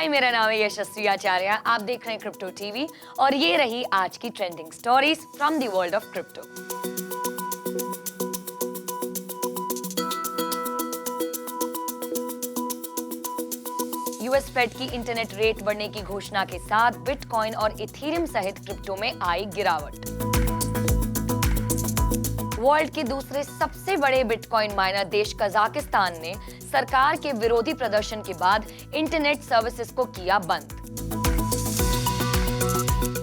हाय, मेरा नाम है यशस्वी आचार्य। आप देख रहे हैं क्रिप्टो टीवी और ये रही आज की trending stories from the world of crypto. US Fed की इंटरनेट रेट बढ़ने की घोषणा के साथ बिटकॉइन और इथेरियम सहित क्रिप्टो में आई गिरावट। वर्ल्ड के दूसरे सबसे बड़े बिटकॉइन माइनर देश कजाकिस्तान ने सरकार के विरोधी प्रदर्शन के बाद इंटरनेट सर्विसेज को किया बंद।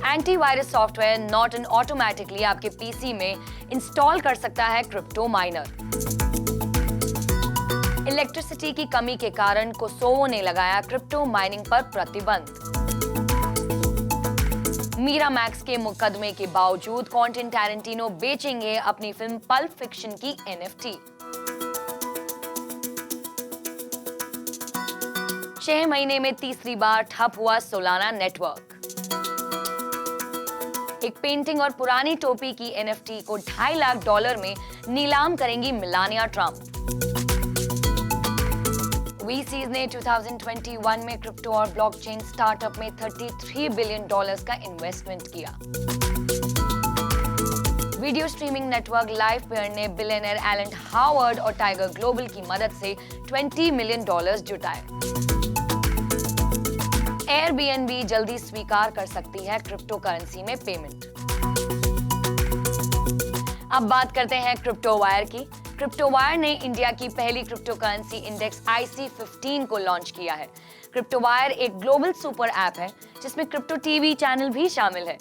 एंटीवायरस सॉफ्टवेयर नॉर्टन ऑटोमेटिकली आपके पीसी में इंस्टॉल कर सकता है क्रिप्टो माइनर। इलेक्ट्रिसिटी की कमी के कारण कोसोवो ने लगाया क्रिप्टो माइनिंग पर प्रतिबंध। मीरामैक्स के मुकदमे के बावजूद क्वेंटिन टैरेंटिनो बेचेंगे अपनी फिल्म पल्प फिक्शन की एनएफटी। 6 महीने में तीसरी बार ठप हुआ सोलाना नेटवर्क। एक पेंटिंग और पुरानी टोपी की एनएफटी को $2.5 लाख में नीलाम करेंगी मेलानिया ट्रंप। वीसीज ने 2021 में क्रिप्टो और ब्लॉकचेन स्टार्टअप में $33 बिलियन का इन्वेस्टमेंट किया। Video streaming network live pair ने बिलियनर एलन हावर्ड और टाइगर ग्लोबल की मदद से $20 मिलियन जुटाए। एयरबीएनबी जल्दी स्वीकार कर सकती है क्रिप्टो करेंसी में पेमेंट। अब बात करते हैं क्रिप्टो वायर की। क्रिप्टो वायर ने इंडिया की पहली क्रिप्टो करेंसी इंडेक्स IC15 को लॉन्च किया है। क्रिप्टो वायर एक ग्लोबल सुपर ऐप है जिसमें क्रिप्टो टीवी चैनल भी शामिल है।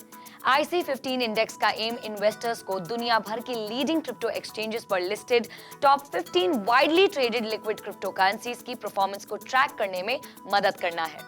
IC15 इंडेक्स का एम इन्वेस्टर्स को दुनिया भर की लीडिंग क्रिप्टो एक्सचेंजेस पर listed top 15 widely traded liquid crypto currencies की परफॉर्मेंस को ट्रैक करने में मदद करना है।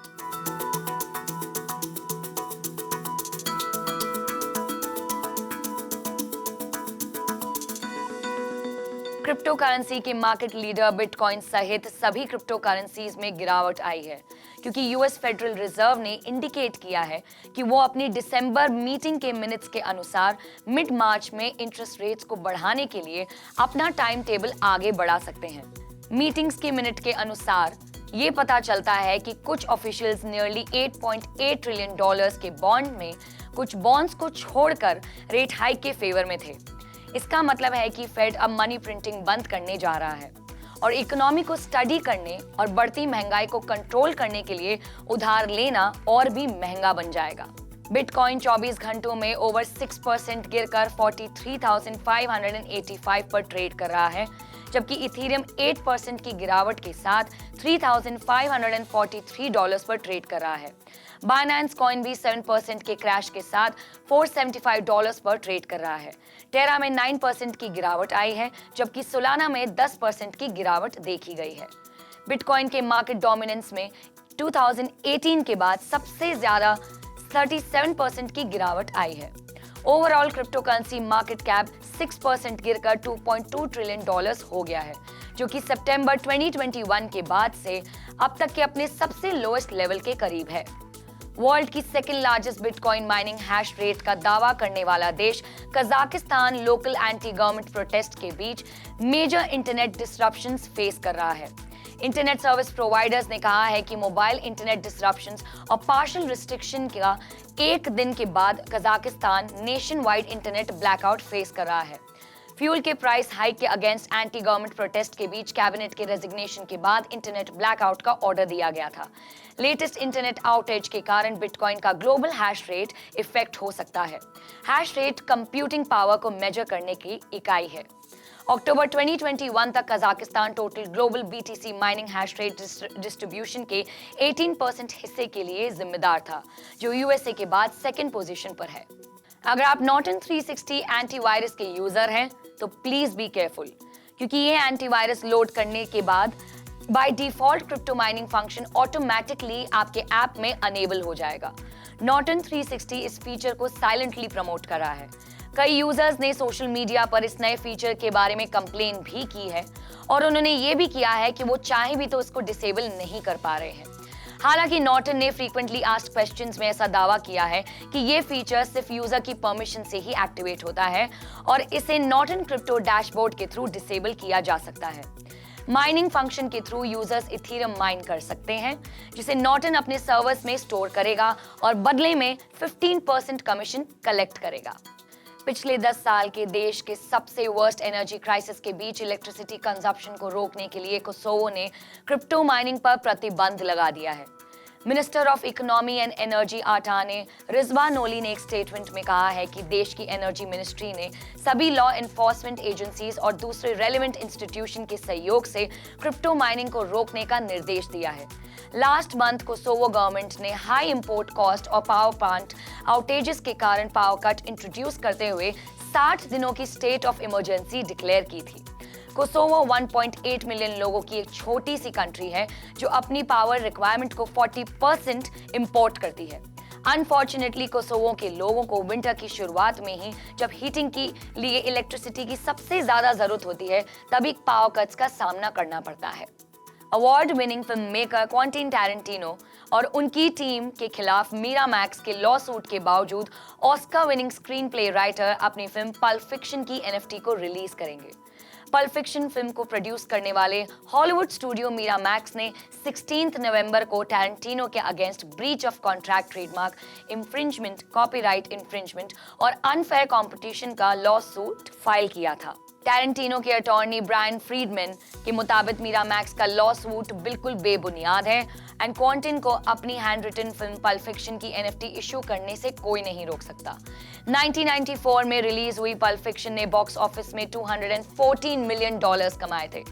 क्रिप्टो करेंसी के मार्केट लीडर बिटकॉइन सहित सभी क्रिप्टो करेंसीज में गिरावट आई है क्योंकि यूएस फेडरल रिजर्व ने इंडिकेट किया है कि वो अपनी दिसंबर मीटिंग के मिनट्स के अनुसार मिड मार्च में इंटरेस्ट रेट्स को बढ़ाने के लिए अपना टाइम टेबल आगे बढ़ा सकते हैं। मीटिंग्स के मिनट के अनुसार ये पता चलता है कि कुछ ऑफिशियल्स नियरली $8.8 ट्रिलियन के बॉन्ड में कुछ बॉन्ड्स को छोड़कर रेट हाइक के फेवर में थे। इसका मतलब है कि फेड अब मनी प्रिंटिंग बंद करने जा रहा है और इकोनॉमी को स्टडी करने और बढ़ती महंगाई को कंट्रोल करने के लिए उधार लेना और भी महंगा बन जाएगा। बिटकॉइन 24 घंटों में ओवर 6% गिरकर 43,585 पर ट्रेड कर रहा है, जबकि इथेरियम 8% की गिरावट के साथ $3,543 पर ट्रेड कर रहा है। बाइनेंस कॉइन भी 7% के क्रैश के साथ $475 पर ट्रेड कर रहा है। टेरा में 9% की गिरावट आई है, जबकि सोलाना में 10% की गिरावट देखी गई है। बिटकॉइन के मार्केट डोमिनेंस में 2018 के बाद सबसे ज्यादा 37% की गिरावट आई है। Overall crypto currency market cap 6% गिरकर $2.2 ट्रिलियन हो गया है, जो कि सितंबर 2021 के बाद से अब तक के अपने सबसे लोएस्ट लेवल के करीब है। वर्ल्ड की second largest bitcoin mining hash rate का दावा करने वाला देश Kazakhstan local anti government protest के बीच मेजर इंटरनेट डिसरप्शंस फेस कर रहा है। इंटरनेट सर्विस प्रोवाइडर्स ने कहा है कि मोबाइल इंटरनेट डिसरप्शंस और पार्शियल रिस्ट्रिक्शन का एक दिन के बाद Kazakhstan nation wide internet blackout face कर रहा है। फ्यूल के प्राइस हाइक के अगेंस्ट एंटी गवर्नमेंट प्रोटेस्ट के बीच कैबिनेट के रेजिग्नेशन के बाद इंटरनेट ब्लैकआउट का ऑर्डर दिया गया था। लेटेस्ट इंटरनेट आउटेज के कारण बिटकॉइन का ग्लोबल हैश रेट इफेक्ट हो सकता है। हैश रेट कंप्यूटिंग पावर को मेजर करने की इकाई है। अक्टूबर 2021 तक Kazakhstan total global BTC mining hash rate distribution के 18% हिस्से के लिए जिम्मेदार था, जो यूएसए के बाद सेकंड पोजीशन पर है। अगर आप नॉर्टन 360 एंटीवायरस के यूजर हैं तो प्लीज बी केयरफुल, क्योंकि ये एंटीवायरस लोड करने के बाद by default crypto mining function automatically आपके ऐप में अनेबल हो जाएगा। नॉर्टन 360 इस फीचर को साइलेंटली प्रमोट कर रहा है। कई यूजर्स ने सोशल मीडिया पर इस नए फीचर के बारे में कंप्लेन भी की है और उन्होंने ये भी किया है कि वो चाहे भी तो इसको डिसेबल नहीं कर पा रहे हैं। हालांकि नॉर्टन ने फ्रीक्वेंटली आस्क्ड क्वेश्चंस में ऐसा दावा किया है कि ये फीचर सिर्फ यूजर की परमिशन से ही एक्टिवेट होता है और इसे नॉर्टन क्रिप्टो डैशबोर्ड के थ्रू डिसेबल किया जा सकता है। माइनिंग फंक्शन के थ्रू यूजर्स इथेरियम माइन कर सकते हैं, जिसे नॉर्टन अपने सर्वर्स में स्टोर करेगा और बदले में 15% कमीशन कलेक्ट करेगा। पिछले 10 साल के देश के सबसे वर्स्ट एनर्जी क्राइसिस के बीच इलेक्ट्रिसिटी कंजप्शन को रोकने के लिए कोसोवो ने क्रिप्टो माइनिंग पर प्रतिबंध लगा दिया है। Minister of economy and energy आटाने रिजवान ओली ने एक स्टेटमेंट में कहा है कि देश की एनर्जी मिनिस्ट्री ने सभी लॉ एनफोर्समेंट एजेंसीज और दूसरे रेलेवेंट इंस्टीट्यूशन के सहयोग से क्रिप्टो माइनिंग को रोकने का निर्देश दिया है। लास्ट मंथ कोसोवो गवर्नमेंट ने हाई इंपोर्ट कॉस्ट और पावर प्लांट आउटेजेस के कारण पावर कट इंट्रोड्यूस करते हुए 60 दिनों की स्टेट ऑफ इमरजेंसी डिक्लेयर की थी। कोसोवो 1.8 मिलियन लोगों की एक छोटी सी कंट्री है जो अपनी पावर रिक्वायरमेंट को 40% इंपोर्ट करती है। अनफॉर्चुनेटली कोसोवो के लोगों को विंटर की शुरुआत में ही, जब हीटिंग के लिए इलेक्ट्रिसिटी की सबसे ज्यादा जरूरत होती है, तभी पावर कट्स का सामना करना पड़ता है। Award winning film maker Quentin Tarantino और उनकी टीम के खिलाफ मिरामैक्स के लॉ सूट के बावजूद Oscar winning screen play writer अपनी फिल्म पल्प फिक्शन की NFT को रिलीज करेंगे। पल्प फिक्शन फिल्म को प्रोड्यूस करने वाले हॉलीवुड स्टूडियो मिरामैक्स ने 16 नवंबर को टैरेंटिनो के against breach of contract, trademark infringement, copyright infringement और अनफेयर कंपटीशन का लॉ सूट फाइल किया था। टैरेंटिनो के अटॉर्नी ब्रायन फ्रीडमैन के मुताबिक मिरामैक्स का लॉ सूट बिल्कुल बेबुनियाद है एंड क्वेंटिन को अपनी hand written film Pulp Fiction की NFT इशू करने से कोई नहीं रोक सकता। 1994 में रिलीज हुई पल्प फिक्शन ने बॉक्स ऑफिस में $214 मिलियन कमाए थे।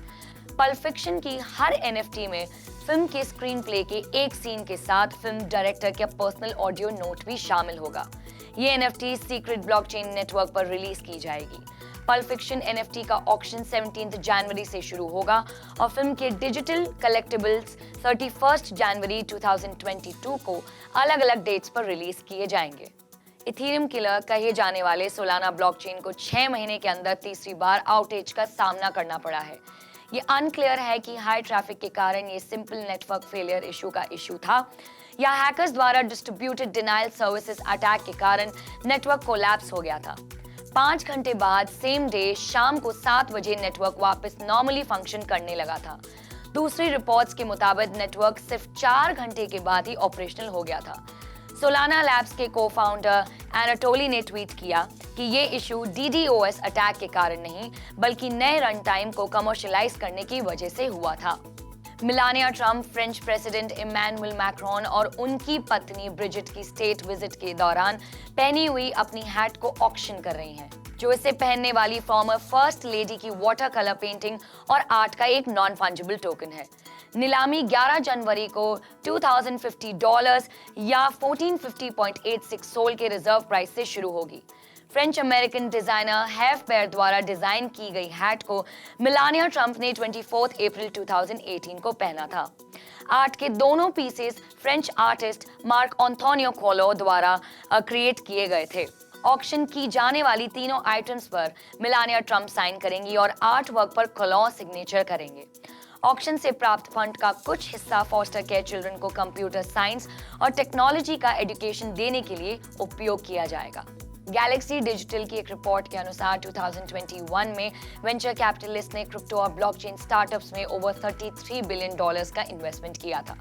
पल्प फिक्शन की हर NFT में फिल्म के स्क्रीन प्ले के एक सीन के साथ फिल्म डायरेक्टर का पर्सनल ऑडियो नोट भी शामिल होगा। ये NFT सीक्रेट ब्लॉकचेन नेटवर्क पर रिलीज की जाएगी। पल्प फिक्शन NFT का ऑक्शन 17 जनवरी से शुरू होगा और फिल्म के डिजिटल कलेक्टिबल्स 31 जनवरी 2022 को अलग-अलग डेट्स पर रिलीज किए जाएंगे। इथेरियम किलर कहे जाने वाले सोलाना ब्लॉकचेन को 6 महीने के अंदर तीसरी बार आउटेज का सामना करना पड़ा है। ये अनक्लियर है कि हाई ट्रैफिक के कारण ये सिंपल नेटवर्क फेलियर इशू का इशू था या हैकर्स द्वारा डिस्ट्रीब्यूटेड डिनायल सर्विसेज अटैक के कारण नेटवर्क कोलैप्स हो गया था। 5 घंटे बाद सेम डे शाम को 7 बजे नेटवर्क वापस नॉर्मली फंक्शन करने लगा था। दूसरी रिपोर्ट्स के मुताबिक नेटवर्क सिर्फ 4 घंटे के बाद ही ऑपरेशनल हो गया था। सोलाना लैब्स के को-फाउंडर एनाटोली ने ट्वीट किया कि ये इशू DDoS अटैक के कारण नहीं, बल्कि नए रन टाइम को कमर्शियलाइज करने की वजह से हुआ था। Melania Trump French president Emmanuel Macron और उनकी पत्नी ब्रिजिट की स्टेट विजिट के दौरान पहनी हुई अपनी हैट को ऑक्शन कर रही हैं, जो इसे पहनने वाली फॉर्मर फर्स्ट लेडी की वाटर कलर पेंटिंग और आर्ट का एक नॉन फंजिबल टोकन है। नीलामी 11 जनवरी को $2050 या 1450.86 सोल के रिजर्व प्राइस से शुरू होगी। French American designer have pair द्वारा डिजाइन की गई हैट को मिलानिया ट्रंप ने 24 अप्रैल 2018 को पहना था। आर्ट के दोनों pieces French artist mark Antonio कोलो द्वारा क्रिएट किए गए थे। ऑक्शन की जाने वाली तीनों आइटम्स पर मिलानिया ट्रंप साइन करेंगी और आर्ट वर्क पर कोलो सिग्नेचर करेंगे। ऑक्शन से प्राप्त फंड का कुछ हिस्सा फॉस्टर केयर चिल्ड्रन को कंप्यूटर साइंस और टेक्नोलॉजी का एजुकेशन देने के लिए उपयोग किया जाएगा। गैलेक्सी डिजिटल की एक रिपोर्ट के अनुसार 2021 में वेंचर कैपिटलिस्ट ने क्रिप्टो और ब्लॉकचेन स्टार्टअप्स में ओवर $33 बिलियन का इन्वेस्टमेंट किया था।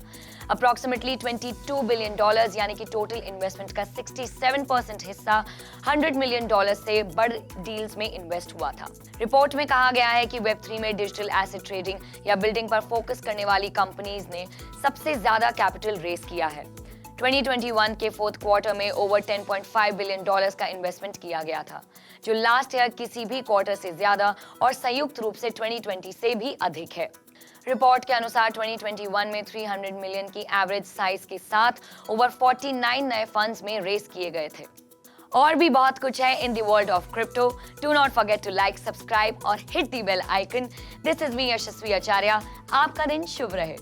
अप्रॉक्सीमेटली $22 बिलियन यानी कि टोटल इन्वेस्टमेंट का 67% हिस्सा $100 मिलियन से बड़ डील्स में इन्वेस्ट हुआ था। रिपोर्ट में कहा गया है कि Web3 में डिजिटल एसेट ट्रेडिंग या बिल्डिंग पर फोकस करने वाली कंपनीज ने सबसे ज्यादा कैपिटल रेस किया है। 2021 के फोर्थ क्वार्टर में ओवर $10.5 बिलियन का इन्वेस्टमेंट किया गया था, जो लास्ट ईयर किसी भी क्वार्टर से ज्यादा और संयुक्त रूप से 2020 से भी अधिक है। रिपोर्ट के अनुसार 2021 में 300 मिलियन की एवरेज साइज के साथ ओवर 49 नए फंड्स में रेस किए गए थे। और भी बहुत कुछ है in the world of crypto. Do not forget to like, subscribe और hit the bell icon. This is me Yashasvi Acharya. आपका दिन शुभ रहे।